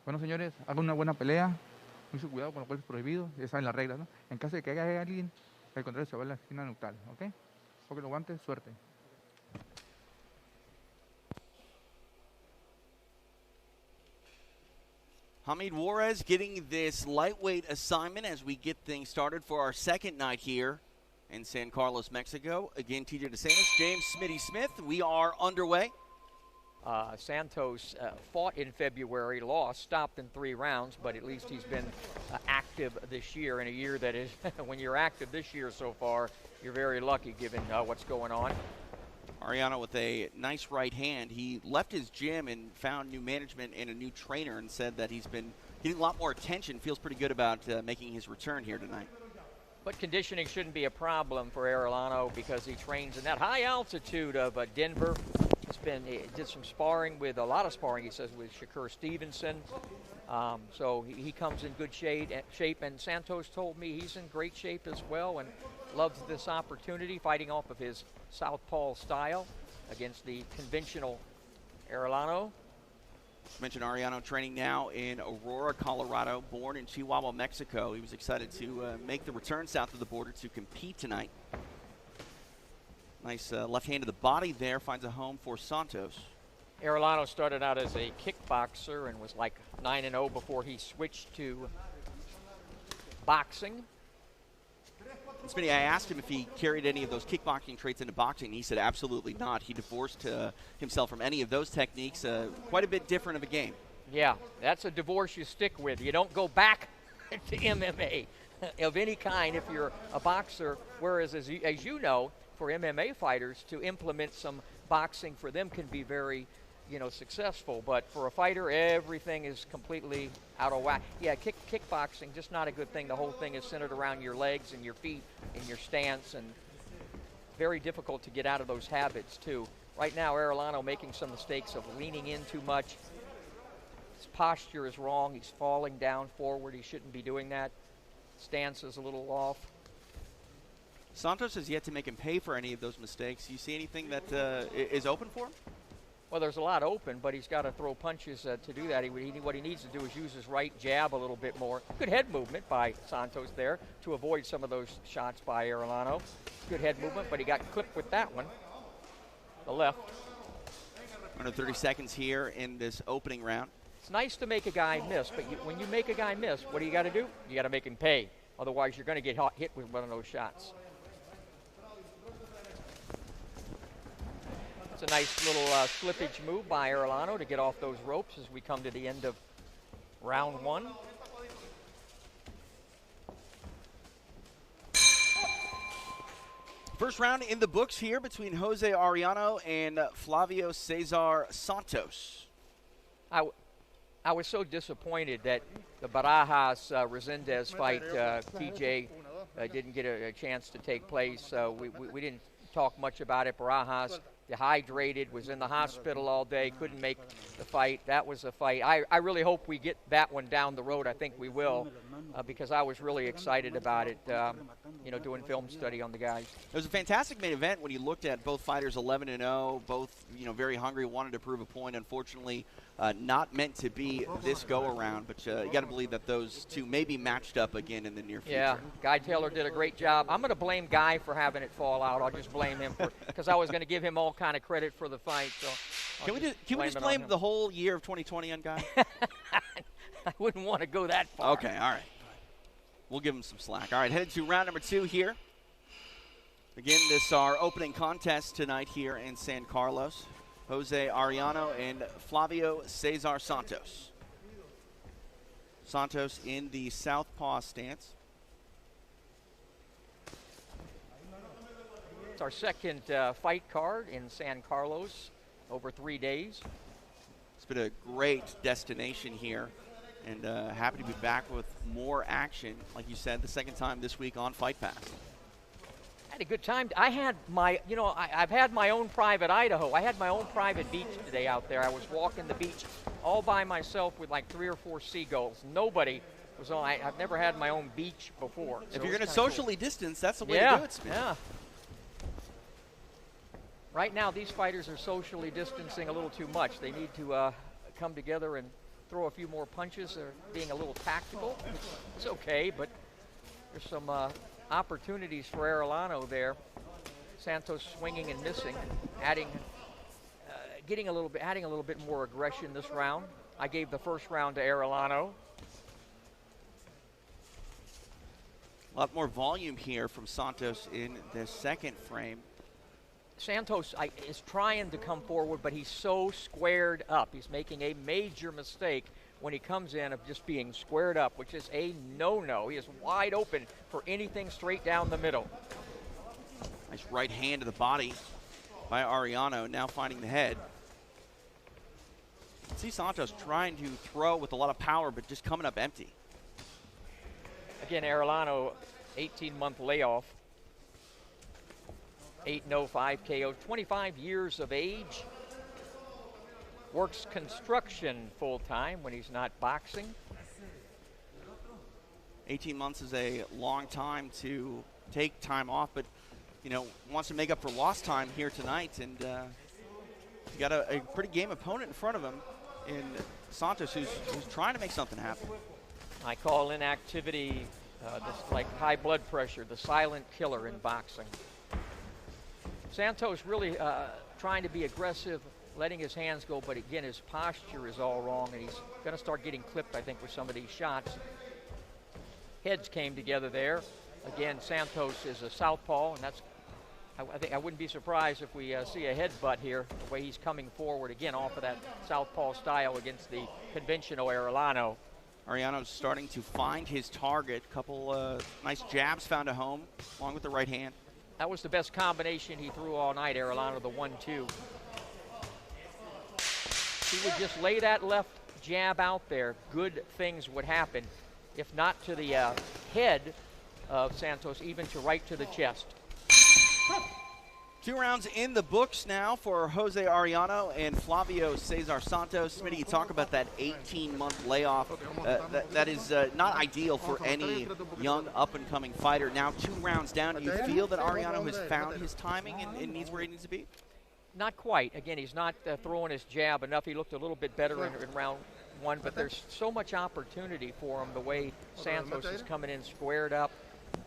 Bueno, señores, hagan una buena pelea. Mucho cuidado con los golpes prohibidos. Ya saben las reglas, ¿no? En caso de que haya alguien, al contrario, se va a la esquina neutral, ¿ok? Porque los guantes, suerte. Hamid Juarez getting this lightweight assignment as we get things started for our second night here in San Carlos, Mexico. Again, TJ DeSantis, James Smitty Smith. We are underway. Santos fought in February, lost, stopped in 3 rounds, but at least he's been active this year, in a year that is, when you're active this year so far, you're very lucky given what's going on. Arellano with a nice right hand. He left his gym and found new management and a new trainer and said that he's been getting a lot more attention, feels pretty good about making his return here tonight. But conditioning shouldn't be a problem for Arellano because he trains in that high altitude of Denver. He did some sparring with, a lot of sparring, he says, with Shakur Stevenson. So he comes in good shape, and Santos told me he's in great shape as well and loves this opportunity, fighting off of his southpaw style against the conventional Arellano. Mentioned Arellano training now in Aurora, Colorado, born in Chihuahua, Mexico. He was excited to make the return south of the border to compete tonight. Nice left hand to the body there, finds a home for Santos. Arellano started out as a kickboxer and was like 9-0 before he switched to boxing. Smitty, I asked him if he carried any of those kickboxing traits into boxing, and he said absolutely not. He divorced himself from any of those techniques. Quite a bit different of a game. Yeah, that's a divorce you stick with. You don't go back to MMA of any kind if you're a boxer, whereas as you know, for MMA fighters to implement some boxing for them can be very, successful. But for a fighter, everything is completely out of whack. Yeah, kickboxing, just not a good thing. The whole thing is centered around your legs and your feet and your stance, and very difficult to get out of those habits too. Right now, Arellano making some mistakes of leaning in too much. His posture is wrong. He's falling down forward. He shouldn't be doing that. Stance is a little off. Santos has yet to make him pay for any of those mistakes. You see anything that is open for him? Well, there's a lot open, but he's got to throw punches to do that. What he needs to do is use his right jab a little bit more. Good head movement by Santos there to avoid some of those shots by Arellano. Good head movement, but he got clipped with that one. The left. Under 30 seconds here in this opening round. It's nice to make a guy miss, but when you make a guy miss, what do you got to do? You got to make him pay. Otherwise, you're going to get hit with one of those shots. It's a nice little slippage move by Arellano to get off those ropes as we come to the end of round 1. First round in the books here between Jose Arellano and Flavio Cesar Santos. I was so disappointed that the Barajas Resendez fight, TJ, didn't get a chance to take place. We didn't talk much about it. Barajas dehydrated, was in the hospital all day, couldn't make the fight. That was a fight. I really hope we get that one down the road. I think we will, because I was really excited about it, doing film study on the guys. It was a fantastic main event when you looked at both fighters 11-0, both very hungry, wanted to prove a point. Unfortunately, not meant to be this go-around, but you got to believe that those two may be matched up again in the near future. Yeah, Guy Taylor did a great job. I'm going to blame Guy for having it fall out. I'll just blame him because I was going to give him all kind of credit for the fight. So can we just blame the whole year of 2020 on Guy? I wouldn't want to go that far. Okay, all right. We'll give him some slack. All right, headed to round number 2 here. Again, this is our opening contest tonight here in San Carlos. Jose Arellano and Flavio Cesar Santos. Santos in the southpaw stance. It's our second fight card in San Carlos over 3 days. It's been a great destination here, and happy to be back with more action. Like you said, the second time this week on Fight Pass. I had a good time. I had my, I've had my own private Idaho. I had my own private beach today out there. I was walking the beach all by myself with like 3 or 4 seagulls. Nobody was on. I've never had my own beach before. So if you're going to socially distance, that's the way to do it, Smith. Yeah. Right now, these fighters are socially distancing a little too much. They need to come together and throw a few more punches or being a little tactical. It's okay, but there's some opportunities for Arellano there. Santos swinging and missing, adding a little bit more aggression this round. I gave the first round to Arellano. A lot more volume here from Santos in the second frame. Santos is trying to come forward, but he's so squared up. He's making a major mistake when he comes in of just being squared up, which is a no-no. He is wide open for anything straight down the middle. Nice right hand to the body by Arellano, now finding the head. See Santos trying to throw with a lot of power, but just coming up empty. Again, Arellano, 18-month layoff. 8-0, 5 KO, 25 years of age. Works construction full-time when he's not boxing. 18 months is a long time to take time off, but wants to make up for lost time here tonight, and he's got a pretty game opponent in front of him in Santos, who's trying to make something happen. I call inactivity like high blood pressure, the silent killer in boxing. Santos really trying to be aggressive, letting his hands go, but again, his posture is all wrong, and he's going to start getting clipped, I think, with some of these shots. Heads came together there. Again, Santos is a southpaw, and that's, I think I wouldn't be surprised if we see a headbutt here, the way he's coming forward, again, off of that southpaw style against the conventional Arellano. Arellano's starting to find his target. Couple nice jabs found a home, along with the right hand. That was the best combination he threw all night, Arellano, the 1-2. He would just lay that left jab out there, good things would happen. If not to the head of Santos, even to right to the chest. 2 rounds in the books now for Jose Arellano and Flavio Cesar Santos. Smitty, you talk about that 18-month layoff. That is not ideal for any young, up-and-coming fighter. Now 2 rounds down, do you feel that Arellano has found his timing and needs where he needs to be? Not quite. Again, he's not throwing his jab enough. He looked a little bit better in round 1, but there's so much opportunity for him the way Santos is coming in squared up,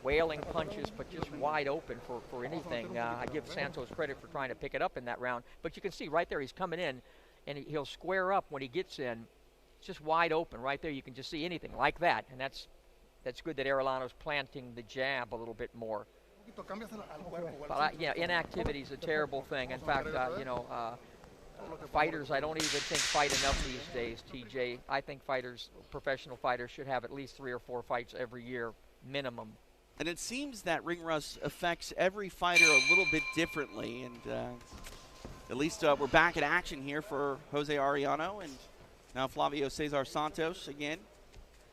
wailing punches, but just wide open for anything. I give Santos credit for trying to pick it up in that round, but you can see right there he's coming in, and he'll square up when he gets in. It's just wide open right there. You can just see anything like that, and that's good that Arellano's planting the jab a little bit more. But inactivity is a terrible thing. In fact, fighters, I don't even think fight enough these days, TJ. I think professional fighters should have at least 3 or 4 fights every year, minimum. And it seems that ring rust affects every fighter a little bit differently. And at least we're back in action here for Jose Arellano and now Flavio Cesar Santos again.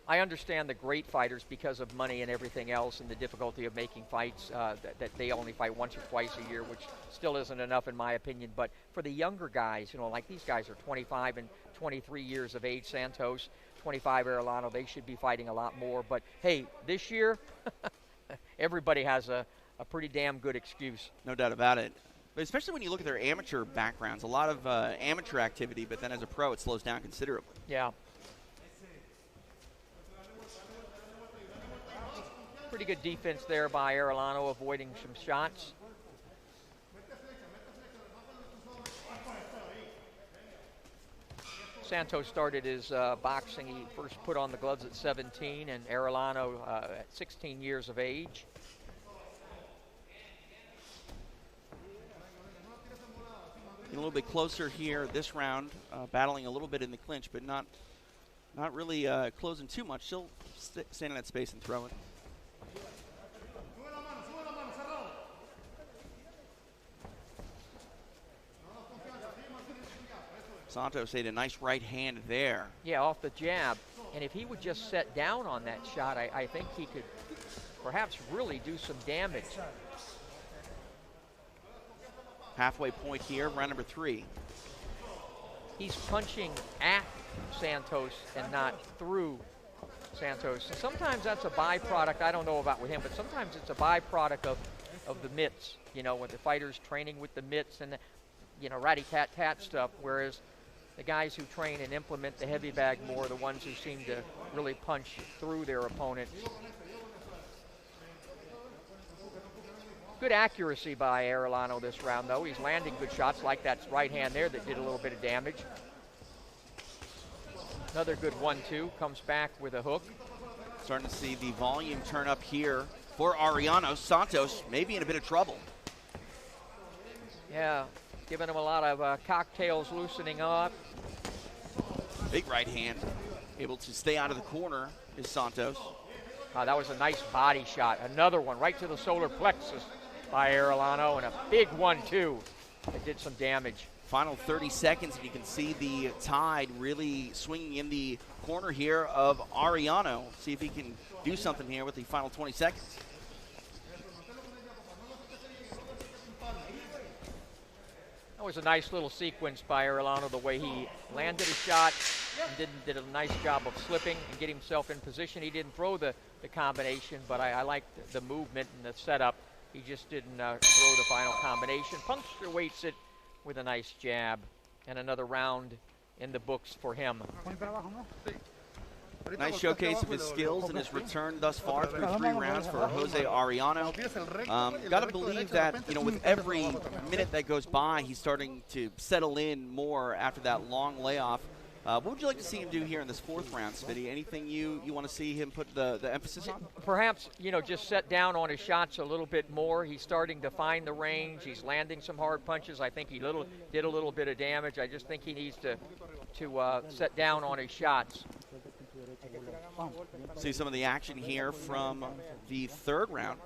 I understand the great fighters, because of money and everything else and the difficulty of making fights, that they only fight once or twice a year, which still isn't enough in my opinion. But for the younger guys, like these guys are 25 and 23 years of age, Santos, 25 Arellano, they should be fighting a lot more. But hey, this year, everybody has a pretty damn good excuse. No doubt about it. But especially when you look at their amateur backgrounds, a lot of amateur activity, but then as a pro, it slows down considerably. Yeah. Pretty good defense there by Arellano, avoiding some shots. Santos started his boxing. He first put on the gloves at 17, and Arellano at 16 years of age. A little bit closer here this round, battling a little bit in the clinch, but not really closing too much. Still staying in that space and throwing. Santos ate a nice right hand there. Yeah, off the jab. And if he would just set down on that shot, I think he could perhaps really do some damage. Halfway point here, round number 3. He's punching at Santos and not through Santos. And sometimes that's a byproduct. I don't know about with him, but sometimes it's a byproduct of the mitts. When the fighter's training with the mitts and the, ratty-tat-tat stuff, whereas the guys who train and implement the heavy bag more, the ones who seem to really punch through their opponent. Good accuracy by Arellano this round, though. He's landing good shots, like that right hand there that did a little bit of damage. Another good 1-2, comes back with a hook. Starting to see the volume turn up here for Arellano. Santos maybe in a bit of trouble. Yeah, giving him a lot of cocktails, loosening up. Big right hand, able to stay out of the corner is Santos. That was a nice body shot. Another one right to the solar plexus by Arellano, and a big 1-2 that did some damage. Final 30 seconds, and you can see the tide really swinging in the corner here of Arellano. See if he can do something here with the final 20 seconds. That was a nice little sequence by Arellano, the way he landed a shot and did a nice job of slipping and getting himself in position. He didn't throw the combination, but I liked the movement and the setup. He just didn't throw the final combination. Punctuates it with a nice jab, and another round in the books for him. Nice showcase of his skills and his return thus far through 3 rounds for Jose Arellano. Got to believe that, you know, with every minute that goes by, he's starting to settle in more after that long layoff. What would you like to see him do here in this 4th round, Smitty? Anything you want to see him put the emphasis on? Perhaps, you know, just set down on his shots a little bit more. He's starting to find the range. He's landing some hard punches. I think he did a little bit of damage. I just think he needs to set down on his shots. See some of the action here from the 3rd round.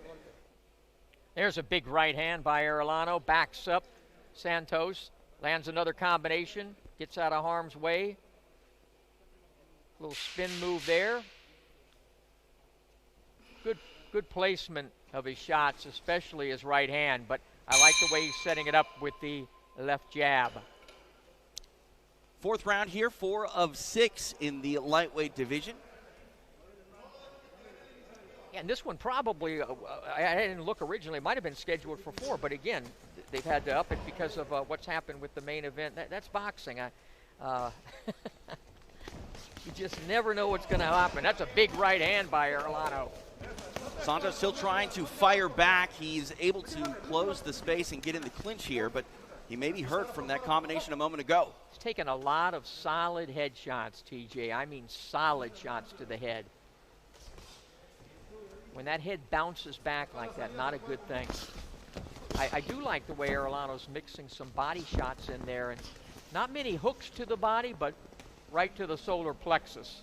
There's a big right hand by Arellano. Backs up Santos. Lands another combination. Gets out of harm's way. Little spin move there. Good placement of his shots, especially his right hand, but I like the way he's setting it up with the left jab. 4th round here, 4 of 6 in the lightweight division. And this one probably, I didn't look originally, it might have been scheduled for 4, but again, they've had to up it because of what's happened with the main event. That's boxing. You just never know what's going to happen. That's a big right hand by Arellano. Santos still trying to fire back. He's able to close the space and get in the clinch here, but he may be hurt from that combination a moment ago. He's taken a lot of solid head shots, TJ. I mean solid shots to the head. When that head bounces back like that, not a good thing. I do like the way Arellano's mixing some body shots in there, and not many hooks to the body, but right to the solar plexus.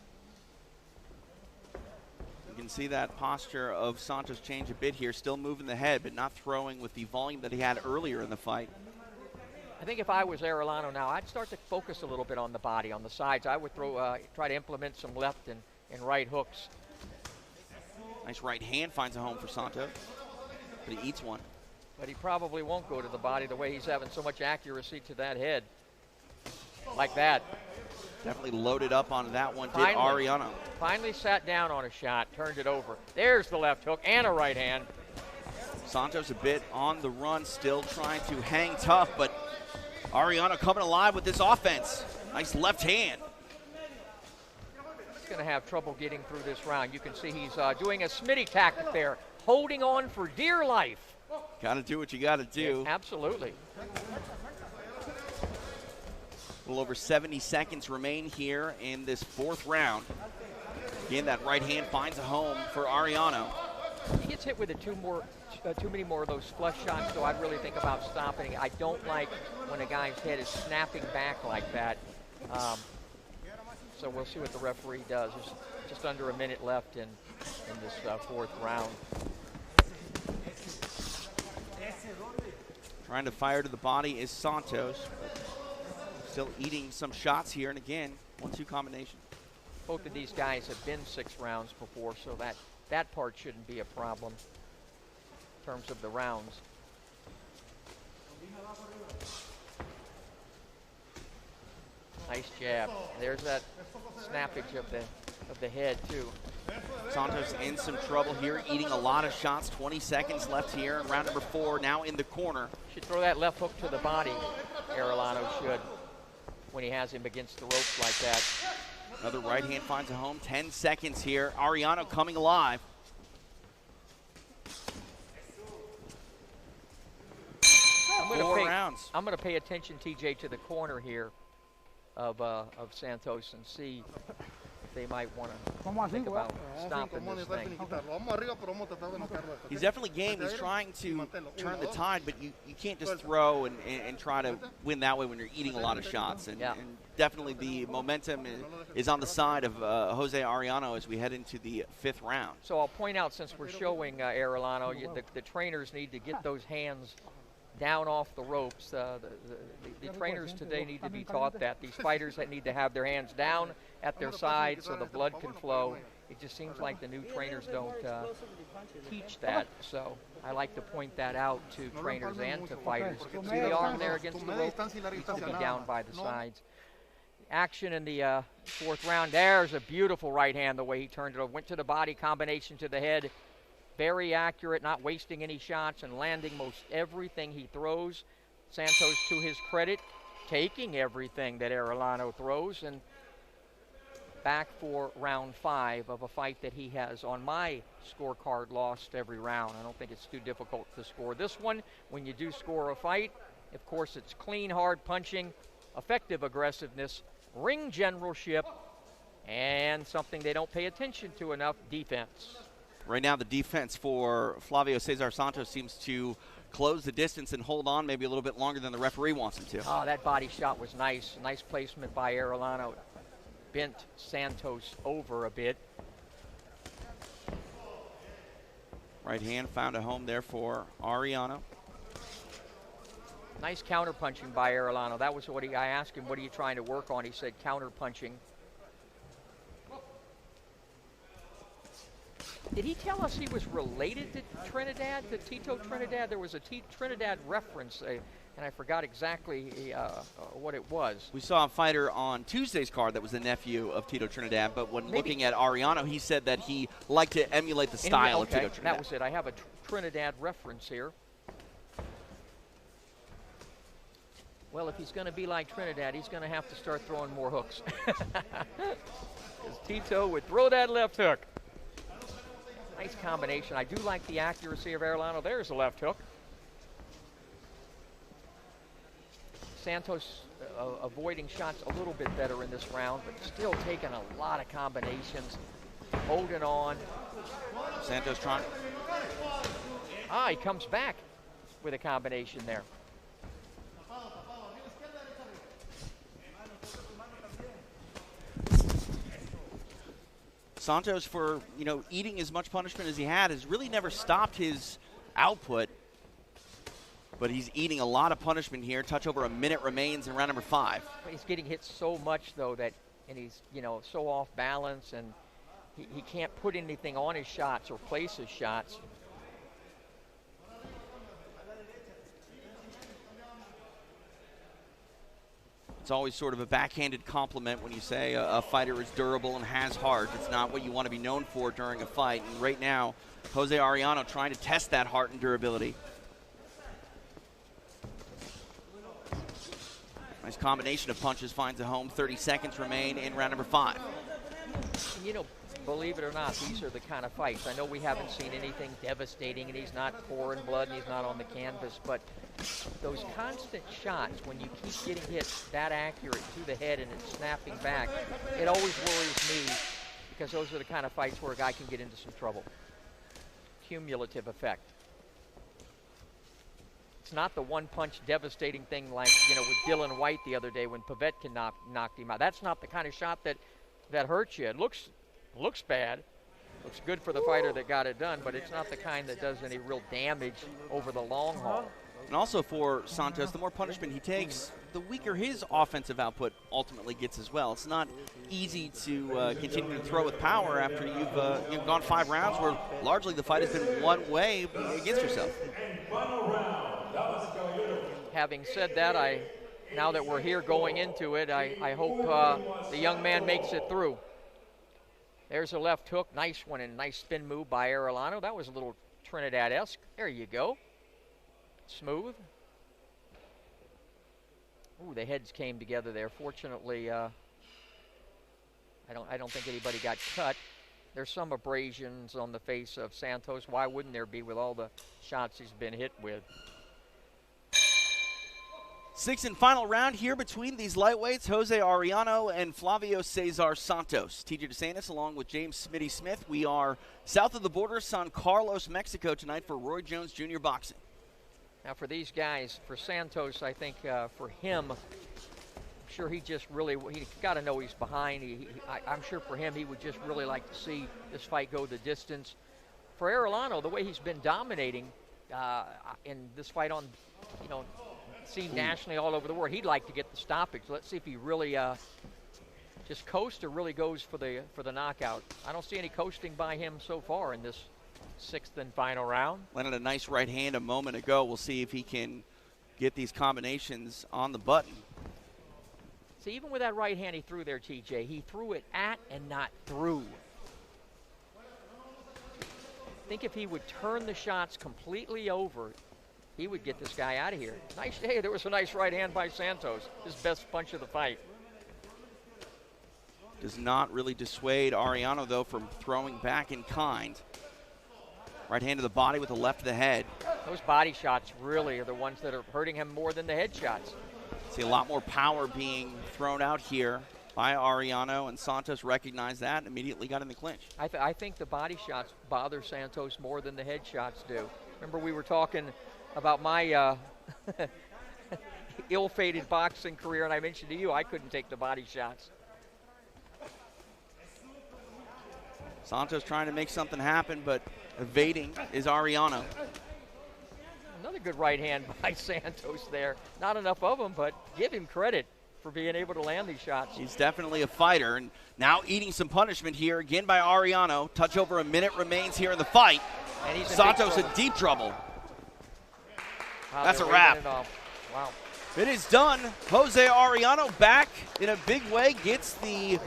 You can see that posture of Santos change a bit here, still moving the head, but not throwing with the volume that he had earlier in the fight. I think if I was Arellano now, I'd start to focus a little bit on the body, on the sides. I would try to implement some left and right hooks. Nice right hand finds a home for Santos, but he eats one. But he probably won't go to the body the way he's having so much accuracy to that head. Like that. Definitely loaded up on that one, did Arellano. Finally sat down on a shot, turned it over. There's the left hook and a right hand. Santos a bit on the run, still trying to hang tough, but Arellano coming alive with this offense. Nice left hand. He's going to have trouble getting through this round. You can see he's doing a Smitty tactic there, holding on for dear life. Got to do what you got to do. Yeah, absolutely. A little over 70 seconds remain here in this 4th round. Again, that right hand finds a home for Arellano. He gets hit with too many more of those flush shots, so I'd really think about stopping. I don't like when a guy's head is snapping back like that. So we'll see what the referee does. There's just under a minute left in this 4th round. Trying to fire to the body is Santos. Still eating some shots here, and again, 1-2 combination. Both of these guys have been 6 rounds before, so that part shouldn't be a problem in terms of the rounds. Nice jab. There's that snappage of the head too. Santos in some trouble here, eating a lot of shots. 20 seconds left here in round number 4, now in the corner. Should throw that left hook to the body, Arellano should. when he has him against the ropes like that. Another right hand finds a home. 10 seconds here. Arellano coming alive. Four rounds. I'm going to pay attention, TJ, to the corner here of Santos and see if they might want to think about stopping this thing. He's definitely game. He's trying to turn the tide, but you can't just throw and try to win that way when you're eating a lot of shots. And definitely the momentum is on the side of Jose Arellano as we head into the 5th round. So I'll point out, since we're showing Arellano, the trainers need to get those hands down off the ropes. The trainers today need to be taught that. These fighters that need to have their hands down at their sides so the blood can flow. It just seems like the new trainers don't teach that. So I like to point that out to trainers and to fighters. See the arm there against the rope? It should be down by the sides. Action in the 4th round. There's a beautiful right hand, the way he turned it over. Went to the body, combination to the head. Very accurate, not wasting any shots and landing most everything he throws. Santos, to his credit, taking everything that Arellano throws, and back for round 5 of a fight that he has, on my scorecard, lost every round. I don't think it's too difficult to score this one. When you do score a fight, of course, it's clean, hard punching, effective aggressiveness, ring generalship, and something they don't pay attention to enough, defense. Right now, the defense for Flavio Cesar Santos seems to close the distance and hold on maybe a little bit longer than the referee wants him to. Oh, that body shot was nice. Nice placement by Arellano. Bent Santos over a bit. Right hand found a home there for Arellano. Nice counter punching by Arellano. That was what I asked him, what are you trying to work on? He said counter punching. Did he tell us he was related to Trinidad, to Tito Trinidad? There was a Trinidad reference, and I forgot exactly what it was. We saw a fighter on Tuesday's card that was the nephew of Tito Trinidad, but when looking at Arellano, he said that he liked to emulate the style of Tito Trinidad. That was it. I have a Trinidad reference here. Well, if he's going to be like Trinidad, he's going to have to start throwing more hooks. Because Tito would throw that left hook. Nice combination. I do like the accuracy of Arellano. There's a left hook. Santos avoiding shots a little bit better in this round, but still taking a lot of combinations, holding on. Santos trying. He comes back with a combination there. Santos, for eating as much punishment as he had, has really never stopped his output. But he's eating a lot of punishment here. Touch over a minute remains in round number 5. He's getting hit so much, though, and he's so off balance, and he can't put anything on his shots or place his shots. It's always sort of a backhanded compliment when you say a fighter is durable and has heart. It's not what you want to be known for during a fight. And right now, Jose Arellano trying to test that heart and durability. Nice combination of punches finds a home. 30 seconds remain in round number 5. Believe it or not, these are the kind of fights. I know we haven't seen anything devastating, and he's not pouring blood, and he's not on the canvas, but those constant shots, when you keep getting hit that accurate to the head and it's snapping back, it always worries me, because those are the kind of fights where a guy can get into some trouble. Cumulative effect. It's not the one-punch devastating thing like, with Dylan White the other day when Povetkin knocked him out. That's not the kind of shot that hurts you. It looks bad. Looks good for the fighter that got it done, but it's not the kind that does any real damage over the long haul. And also for Santos, the more punishment he takes, the weaker his offensive output ultimately gets as well. It's not easy to continue to throw with power after you've gone 5 rounds where largely the fight has been one way against yourself. Having said that, now that we're here going into it, I hope the young man makes it through. There's a left hook, nice one, and nice spin move by Arellano. That was a little Trinidad-esque. There you go. Smooth. Ooh, the heads came together there. Fortunately, I don't think anybody got cut. There's some abrasions on the face of Santos. Why wouldn't there be with all the shots he's been hit with? Sixth and final round here between these lightweights, Jose Arellano and Flavio Cesar Santos. TJ DeSantis along with James Smitty Smith. We are south of the border, San Carlos, Mexico tonight for Roy Jones Jr. Boxing. Now for these guys, for Santos, I think for him, I'm sure he just really, he got to know he's behind. I'm sure for him, he would just really like to see this fight go the distance. For Arellano, the way he's been dominating in this fight on, seen nationally all over the world, he'd like to get the stoppage. Let's see if he really just coasts or really goes for the knockout. I don't see any coasting by him so far in this sixth and final round. Landed a nice right hand a moment ago. We'll see if he can get these combinations on the button. See, even with that right hand he threw there, TJ, he threw it at and not through. I think if he would turn the shots completely over, he would get this guy out of here. Nice, hey, there was a nice right hand by Santos. His best punch of the fight. Does not really dissuade Arellano, though, from throwing back in kind. Right hand to the body with the left of the head. Those body shots really are the ones that are hurting him more than the head shots. See a lot more power being thrown out here by Arellano, and Santos recognized that and immediately got in the clinch. I think the body shots bother Santos more than the head shots do. Remember we were talking about my ill-fated boxing career, and I mentioned to you I couldn't take the body shots. Santos trying to make something happen, but evading is Arellano. Another good right hand by Santos there. Not enough of them, but give him credit for being able to land these shots. He's definitely a fighter, and now eating some punishment here again by Arellano. Touch over a minute remains here in the fight. And he's Santos in deep trouble. Wow, that's a wrap. Wow. It is done. Jose Arellano back in a big way, gets the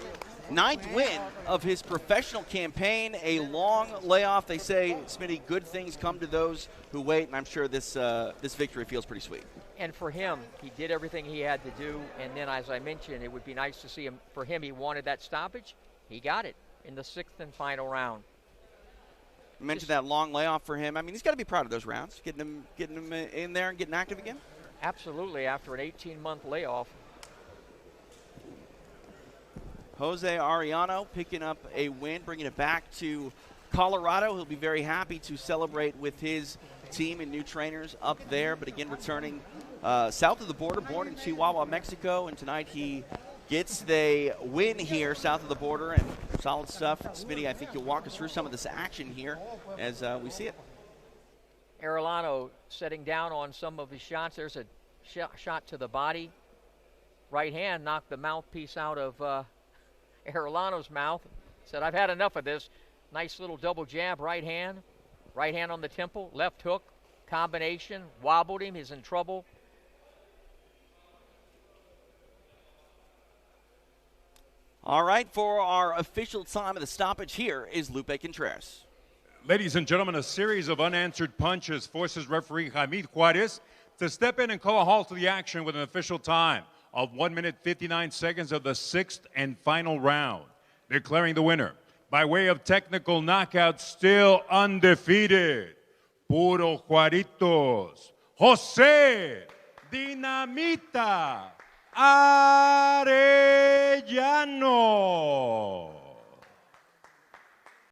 9th win of his professional campaign. A long layoff. They say, Smitty, good things come to those who wait, and I'm sure this this victory feels pretty sweet. And for him, he did everything he had to do, and then as I mentioned, it would be nice to see him. For him, he wanted that stoppage. He got it in the 6th and final round. You mentioned that long layoff for him. I mean, he's got to be proud of those rounds, getting him in there and getting active again. Absolutely, after an 18-month layoff. Jose Arellano picking up a win, bringing it back to Colorado. He'll be very happy to celebrate with his team and new trainers up there. But again, returning south of the border, born in Chihuahua, Mexico. And tonight he gets the win here south of the border, and solid stuff. Smitty, I think you'll walk us through some of this action here as we see it. Arellano setting down on some of his shots. There's a shot to the body. Right hand knocked the mouthpiece out of Arellano's mouth. Said, I've had enough of this. Nice little double jab, right hand on the temple, left hook, combination, wobbled him, he's in trouble. All right, for our official time of the stoppage, here is Lupe Contreras. Ladies and gentlemen, a series of unanswered punches forces referee Hamid Juarez to step in and call a halt to the action with an official time of 1 minute 59 seconds of the 6th and final round. Declaring the winner by way of technical knockout, still undefeated, Puro Juaritos, Jose Dinamita Arellano.